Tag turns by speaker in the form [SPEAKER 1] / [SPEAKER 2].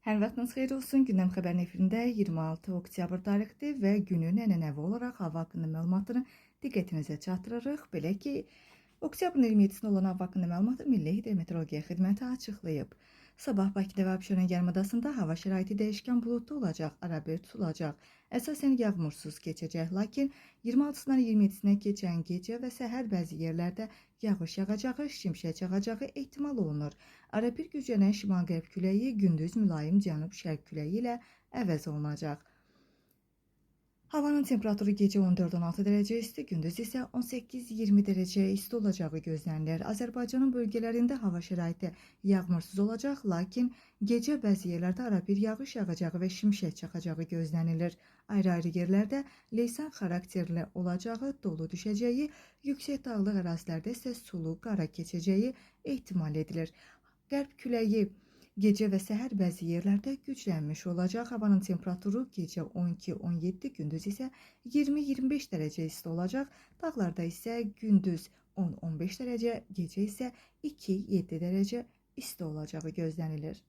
[SPEAKER 1] Hər vaxtınız xeyir olsun. Gündəm xəbərin efirində 26 oktyabr tarixdir və günün ənənəvi olaraq hava haqqında məlumatları diqqətinizə çatdırırıq. Belə ki, oktyabrın 27-sinə olan hava haqqında məlumatı Milli Hidrometeorologiya Xidməti açıqlayıb. Sabah Bakıda və Abşeron yarımadasında hava şəraiti dəyişkən buludlu olacaq, arabir tutulacaq. Əsasən yağmursuz keçəcək, lakin 26-sından 27-sinə keçən gecə və səhər bəzi yerlərdə yağış yağacağı, şimşək çaxacağı ehtimal olunur. Arabir güclənən şimal-qərb küləyi gündüz mülayim cənub-şərq küləyi ilə əvəz olunacaq. Havanın temperaturu gecə 14-16 dərəcə isti, gündüz isə 18-20 dərəcə isti olacağı gözlənilir. Azərbaycanın bölgələrində hava şəraiti yağmursuz olacaq, lakin gecə bəzi yerlərdə arabir yağış yağacağı və şimşək çaxacağı gözlənilir. Ayrı-ayrı yerlərdə leysan xarakterli olacağı, dolu düşəcəyi, yüksək dağlıq ərazilərdə isə sulu, qara keçəcəyi ehtimal edilir. Qərb küləyi gecə və səhər bəzi yerlərdə güclənmiş olacaq. Havanın temperaturu gecə 12-17, gündüz isə 20-25 dərəcə isti olacaq. Dağlarda isə gündüz 10-15 dərəcə, gecə isə 2-7 dərəcə isti olacağı gözlənilir.